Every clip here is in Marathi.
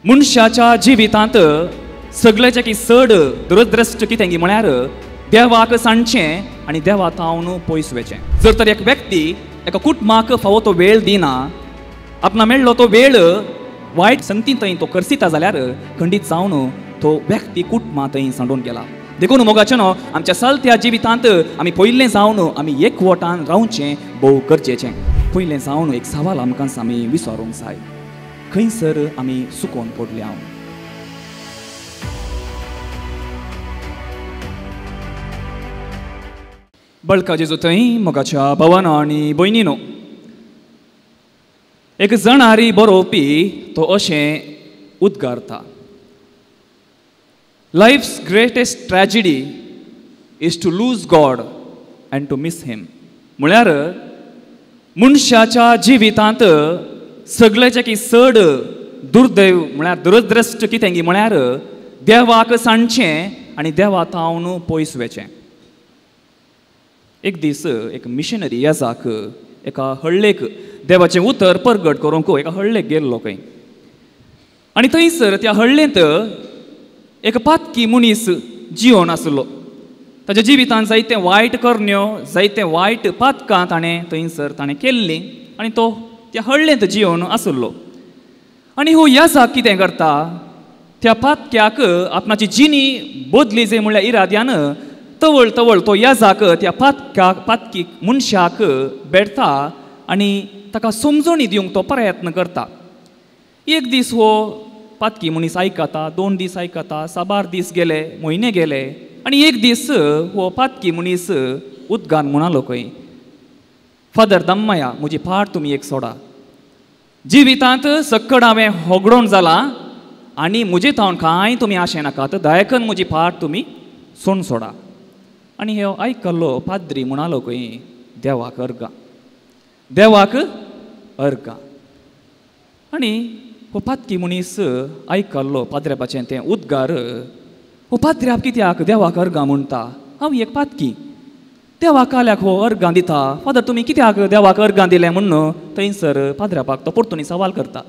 मनशाच्या जिवितांत सगळ्याच्या की चड दुरदृश्ट कितें म्हळ्यार देवाक सांडचें आनी देवा तावन पयस वचचें. जर तर एक व्यक्ती एका कुटुंबाक फावो तो वेळ दिना, आपणा मेळ्ळो तो वेळ वायट संगती थंय तो करसिता जाल्यार खंडीत जावन तो व्यक्ती कुटुंबा थंय सांडून गेला. देखून मोगाचें न्हू, आमच्या चलत्या जिवितांत आमी पयलें जावन आमी एकवटान रावचें भोव गरजेचें. पयलें जावन एक सवाल आमकां आमी विचारूंक जाय, खंयसर आमी चुकोवन पडल्या. बळका जेजू थंय मोगाच्या भावांनो आनी भयणीनो, एक जणारी बरोवपी तो अशें उद्गारता, life's greatest tragedy is to lose God and to miss him. म्हळ्यार मनशाच्या जिवितांत सगळ्याच्या की चड दुर्दैव म्हळ्यार दुरदृश्ट कितें म्हळ्यार देवाक सांडचें आनी देवा तावन पयस वचचें. एक दीस एक मिशनरी येजाक एका हळ्ळेक देवाचें उतर परगट करूंक एका हळ्ळेक गेल्लो खंय. आनी थंयसर त्या हळ्ळेंत एक पातकी मनीस जिवन आसलो. ताच्या जिवितांत जायते वायट करण्यो, जायते वायट पातकां ताणें केल्लीं आनी तो त्या हळ्ळेंत जिवन आसलो. आनी हो येजाक कितें करता, त्या पातक्याक आपणाची जिणी बदली जाय म्हणल्यार इराद्यान तवळ तवळ तो येजाक त्या पातकी मनशाक बेडता आनी ताका समजणी दिवंक तो प्रयत्न करता. एक दीस हो पातकी मनीस आयकता, 2 दीस आयकता, 6-12 दीस गेले, म्हयने गेले आनी एक दीस हो पातकी मनीस उद्गार म्हणालो खंय, फादर दम्मया म्हजी पाट तुमी एक सोडा. जिवितांत सक्कड हांवें होगडोन जाला आनी म्हजे तावन कांय तुमी आशें नाकात, दया करून म्हजी पाट तुमी सोडून सोडा. आनी हे आयकल्लो पाद्री म्हणालो खंय, देवाक अर्गा, देवाक अर्गा. आनी हो पातकी मनीस आयकल्लो पाद्र्यापाचें तें उद्गार, हो पाद्र्याप कित्याक देवाक अर्गा म्हणटा, हांव एक पातकी, देवाक आल्याक हो अर्गां दिता, फादर तुमी कित्याक देवाक अर्गां दिलें म्हणून थंयसर पाद्र्यापाक तो परतून सवाल करता.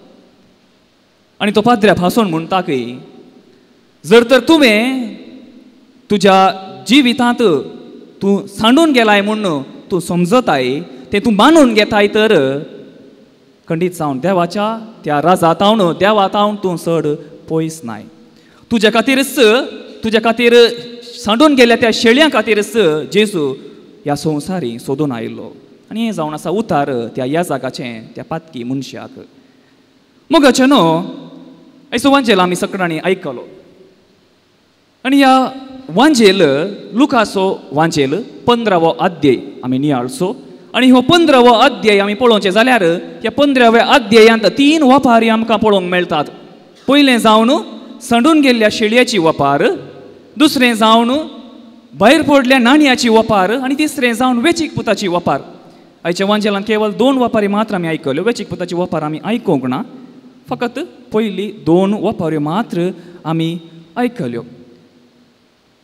आनी तो पाद्र्याप हांसून म्हणटा की जर तर तुवें तुज्या जिवितांत तूं सांडून गेलाय म्हणून तूं समजताय, तें तूं मानून घेताय, तर खंडीत जावन देवाच्या त्या राजातावन देवातावन तूं चड पयस नाय. तुज्या खातीर सांडून गेल्या त्या शेळ्यां खातीरच जेजू ह्या संवसारी सोदून आयिल्लो. आनी हें जावन आसा उतार त्या येजाकाचें त्या पातकी मनशाक. मोगाचें न्हू, आयचो वांजेल आमी सकाळीं आयकलो आनी ह्या वांजेल लुकाचो वांजेल 15वो अध्याय आमी नियाळचो. आनी हो 15वो अध्याय आमी पळोवचें जाल्यार ह्या 15व्या अध्यायांत 3 वपारी आमकां पळोवंक मेळटात. पयलें जावन सांडून गेल्ल्या शेळयेची वपार, दुसरें जावन भायर पडल्या नाणयाची वपार आनी तिसरें जावन वेचीक पुताची वपार. आयच्या वांजेलांत केवळ 2 वपारी मात्र आमी आयकल्यो. वेचीक पुताची वपार आमी आयकूंक ना, फकत पयली 2 वपाऱ्यो मात्र आमी आयकल्यो.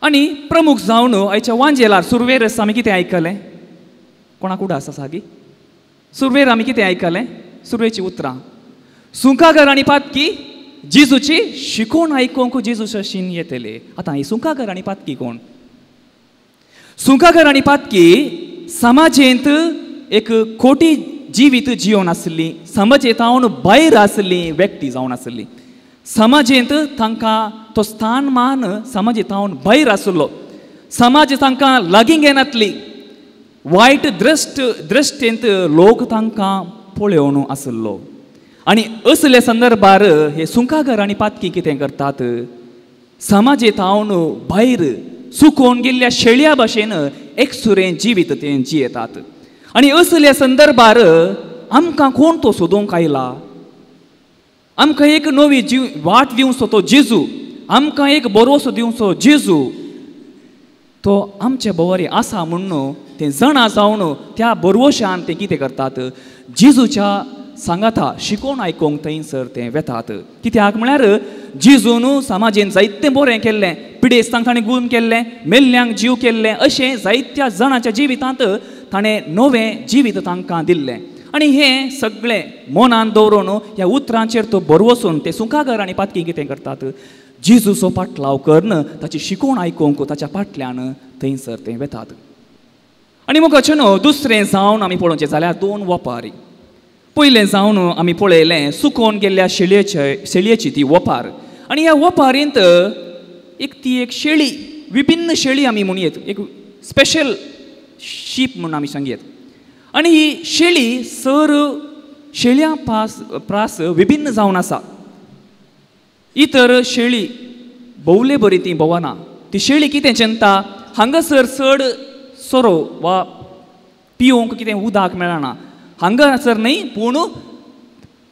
आनी प्रमुख जावन आयच्या वांजेलार सुरवेर आमी कितें आयकलें, कोणाक उड आसा सागी? सुरवेर आमी कितें आयकलें? सुरवेची उतरां, सुंकागर आनी पातकी जेजूची शिकोवण आयकूंक जेजू शशीन येतले. आतां ही सुंकागर आनी पातकी कोण? सुंकागर आनी पातकी समाजेंत एक खोटी जिवीत जिवन आसली, समाजेंतावन भायर आसली व्यक्ती जावन आसली. समाजेंत तांकां तो स्थानमान समाजेंतावन भायर आसलो. समाज तांकां लागीं घेनातली, वायट दृश्टेंत लोक तांकां पळोवन आसलो. आनी असले संदर्भार हे सुंकागर आनी पातकी कितें करतात, समाजेंतावन भायर सुकोवन गेल्ल्या शेळया भाशेन एकसुरें जिवीत तें जियेतात. आनी असल्या संदर्भार आमकां कोण तो सोदूंक आयला, आमकां एक नवी वाट दिवचो तो जेजू, आमकां एक भरवसो दिवचो जेजू, तो आमचे बरे आसा म्हणून ते जाणा जावन त्या भरवशान ते कितें करतात, जेजूच्या सांगाता शिकोवन आयकूंक थंयसर ते वेतात. कित्याक म्हळ्यार जेजून समाजेन जायतें बरें केल्लें, पिडेस्तांक ताणें गूण केल्लें, मेल्ल्यांक जीव केल्लें, अशें जायत्या जाणांच्या जिवितांत ताणें नवें जिवीत तांकां दिल्लें. आनी हें सगळें मनान दवरून ह्या उतरांचेर तो बरवसून ते सुकागर आनी पातकी कितें करतात जेजूचो पाटलाव करन ताची शिकवण आयकूंक ताच्या फाटल्यान थंयसर ते वेतात. आनी मोगाचे न्हू दुसरें जावन आमी पळोवचें जाल्यार 2 वपारी. पयलें जावन आमी पळयलें सुकोवन गेल्ल्या शेळयेची ती वपार. आनी ह्या वपारींत एक शेळी विभिन्न शेळी आमी म्हणयत एक स्पेशल शीप म्हणून आमी सांगयत. आनी ही शेळी सर शेळयां प्रास विभिन्न जावन आसा. इतर शेळी भोवले बरी ती भोवना. ती शेळी कितें चिंता हांगासर चड सोरो वा पिवंक कितें उदक मेळना हांगासर न्हय पूण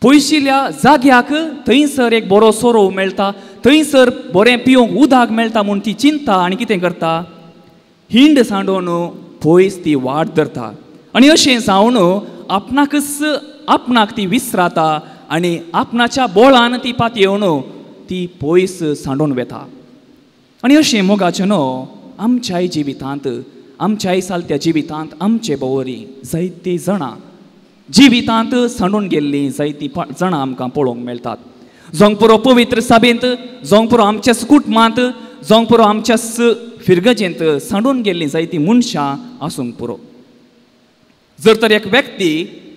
पयशिल्ल्या जाग्याक थंयसर एक बरो सोरो मेळटा थंयसर बरें पिवंक उदक मेळटा म्हूण ती चिंता आनी कितें करता हिंड सांडून पयस ती वाट धरता. आनी अशें जावन आपणाक ती विसराता आनी आपणाच्या बोळान ती पात येवन ती पयस सांडून वेता. आनी अशें मोगाचें न्हू आमच्याय जिवितांत आमच्याय सालत्या जिवितांत आमचे बवरी जायतीं जाणां जिवितांत सांडून गेल्लीं जायतीं जाणां आमकां पळोवंक मेळटात. जावंक पुरो पवित्र सभेंत जावंक पुरो आमच्या कुटुंबांत जावंक पुरो आमच्या फिरगजेंत सांडून गेल्लीं जायतीं मनशां आसूंक पुरो. जर तर एक व्यक्ती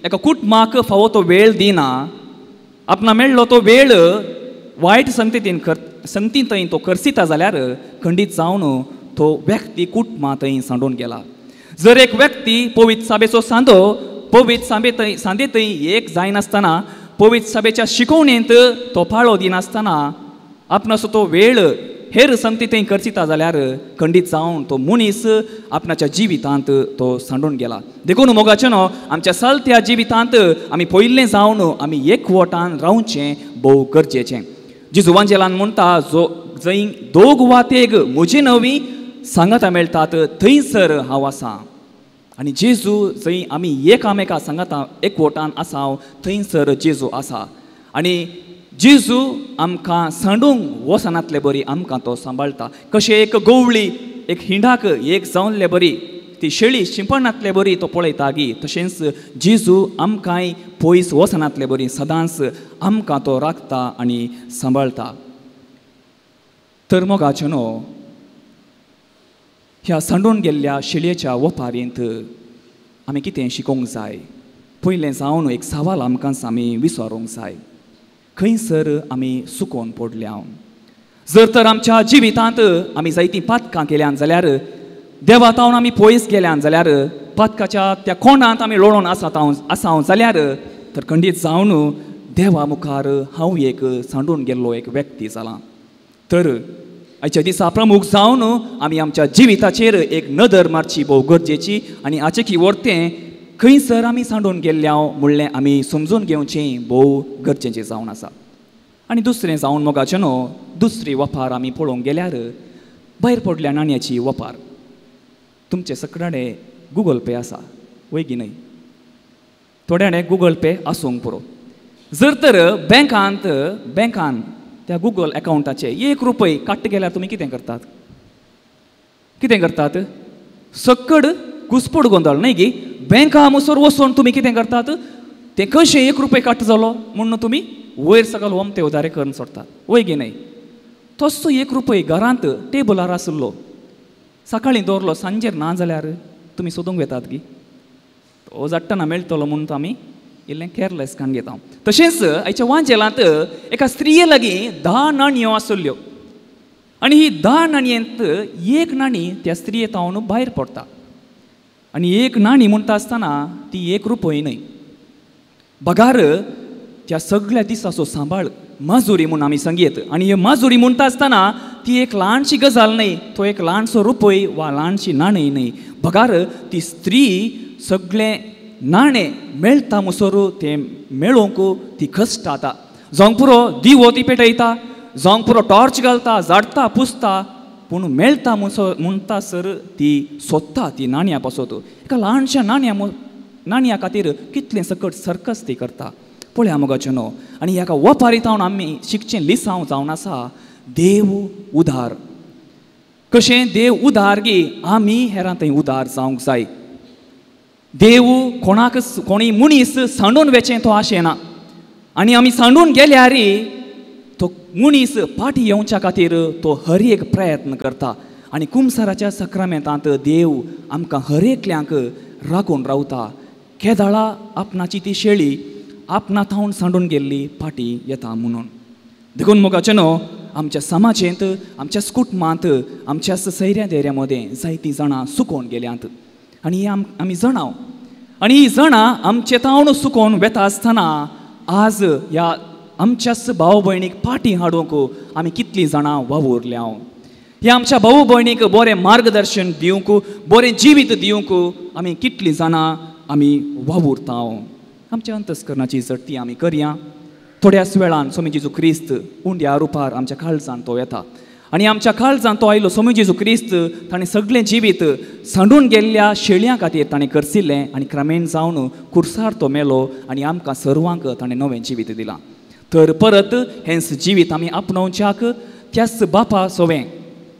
एका कुटुंबाक फावो तो वेळ दिना आपणा मेळ्ळो तो वेळ वायट संगतींत तो करसिता जाल्यार खंडीत जावन तो व्यक्ती कुटुंबा थंय सांडून गेला. जर एक व्यक्ती पवित्र सभेचो सांदे थंय एक जायनासतना पवित्र सभेच्या शिकवणेंत तो पाळो दिनासतना आपणाचो तो वेळ हेर संगती थंय करचिता जाल्यार खंडीत जावन तो मनीस आपणाच्या जिवितांत तो सांडून गेला. देखून मोगाचें न्हू आमच्या चलत्या जिवितांत आमी पयलें जावन आमी एकवटान रावचें भोव गरजेचें. जेजू वांजेलान म्हणटा जंय दोग वा तेग म्हजी नवी सांगाता मेळटात थंयसर हांव आसां. आनी जेजू जंय आमी एकामेका सांगाता एकवटान आसाव थंयसर जेजू आसा. आनी जेजू आमकां सांडूंक वचनातले बरी आमकां तो सांबाळटा. कशें एक गवळी एक हिंडाक एक जावनले बरी ती शेळी शिंपणातले बरी तो पळयता गी तशेंच जेजू आमकांय पयस वचनातले बरी सदांच आमकां तो राखता आनी सांबाळटा. तर मोगाचें न्हू ह्या सांडून गेल्ल्या शेळयेच्या वपारींत आमी कितें शिकोवंक जाय. पयलें जावन एक सवाल आमकां आमी विचारूंक जाय खंयसर आमी सुकोवन पडल्या. जर तर आमच्या जिवितांत आमी जायतीं पातकां केल्यान जाल्यार देवातावन आमी पयस गेल्यान जाल्यार पातकाच्या त्या कोंडांत आमी लोळोन आसाव जाल्यार तर खंडीत जावन देवा मुखार हांव एक सांडून गेल्लो एक व्यक्ती जालां. तर आयच्या दिसा प्रमुख जावन आमी आमच्या जिविताचेर एक नदर मारची भोव गरजेची आनी हाचें की वर्तें खंयसर आमी सांडून गेल्ल्या म्हणलें आमी समजून घेवचें भोव गरजेचें जावन आसा. आनी दुसरें जावन मोगाचें न्हू दुसरी वपार आमी पळोवंक गेल्यार भायर पडल्या नाण्याची वपार. तुमचे सगळे गुगल पे आसा वय की न्हय. थोड्याणे गुगल पे आसूंक पुरो. जर तर बँकान त्या गुगल अकाउंटाचे ₹1 काडट गेल्यार तुमी कितें करतात सकड घुसपड गोंदळ न्हय गी. बँका मुसोर वचून तुमी कितें करतात तें कशें ₹1 काडट जालो म्हूण तुमी वयर सकयल वमते उदारे करून सोडतात वय गी न्हय. तसो ₹1 घरांत टेबलार आसलो सकाळीं दवरलो सांजेर ना जाल्यार तुमी सोदूंक वेतात गी. तो जट्टना मेळटलो म्हणून आमी इल्लें केअरलेस काण घेता. तशेंच आयच्या वांजेलांत एका स्त्रिये लागीं 10 नाणयो आसल्यो आनी ही 10 नाणयेंत एक नाणी त्या स्त्रियेतावन भायर पडटा. आनी एक नाणी म्हणटा आसतना ती ₹1 न्हय. बगार त्या सगळ्या दिसाचो सांबाळ माजुरी म्हूण आमी सांगयत. आनी ही माजुरी म्हणटा आसतना ती एक ल्हानशी गजाल न्हय तो एक ल्हानसो ₹1 वा ल्हानशी नाणी न्हय. बगार ती स्त्री सगळें नाणें मेळटा मुसोर तें मेळोवंक ती कश्टाता. जावंक पुरो दिवो ती पेटयता जावंक पुरो टॉर्च घालता झाडटा पुसता पूण मेळटा म्हणटा सर ती सोदता ती नाणयां पासत. एका ल्हानशा नाणया खातीर कितलें सकट सर्कस ती करता पळया मोगाचें न्हू. आनी ह्या वपारीतावन आमी शिकचें लिसांव जावन आसा देव उदार. कशें देव उदार गी आमी हेरां थंय उदार जावंक जाय. देव कोणाक कोणी मनीस सांडून वेचें तो आशेना आनी आमी सांडून गेल्यार तो मनीस फाटी येवच्या खातीर तो हर एक प्रयत्न करता आनी कुमसाराच्या सक्रामेंतांत देव आमकां हर एकल्यांक राखून रावता. केदाळा आपणाची ती शेळी आपणात हांव सांडून गेल्ली फाटी येता म्हणून. देखून मोगाचे न्हू, आमच्या समाजेंत, आमच्या कुटुंबांत, आमच्या सैऱ्या देऱ्या मदें जायतीं जाणां सुकोवन गेल्यांत आनी आमी जाणाव आनी ही जाणां आमचे तावण सुकोवन वेता आसतना आज ह्या आमच्याच भाव भयणीक फाटीं हाडूंक आमी कितलीं जाणां वावुरल्या. ह्या आमच्या भाऊ भयणीक बरें मार्गदर्शन दिवंक, बरें जिवीत दिवंक आमी कितलीं जाणां आमी वावुरता. आमच्या अंतस्करणाची जडती आमी करया. थोड्याच वेळान स्वामी जेजू क्रिस्त उंड्या रुपार आमच्या काळजांत तो येता आनी आमच्या काळजांत तो आयलो स्वामी जेजू क्रिस्त ताणें सगळें जिवीत सांडून गेल्ल्या शेळयां खातीर ताणें करसिल्लें आनी क्रमेण जावन कुर्सार तो मेलो आनी आमकां सर्वांक ताणें नवें जिवीत दिलां. तर परत हेंच जिवीत आमी आपणावच्याक त्याच बापा सोवें,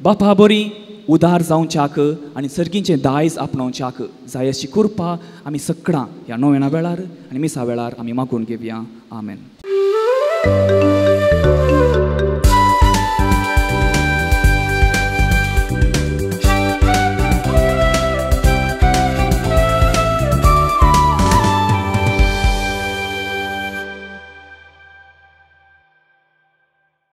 बापा बरी उदार जावच्याक आनी सर्गीचें दायज आपणावच्याक जाय अशी कृपा आमी सगळां ह्या नोवेना वेळार आनी मिसा वेळार आमी मागून घेवया. आमेन.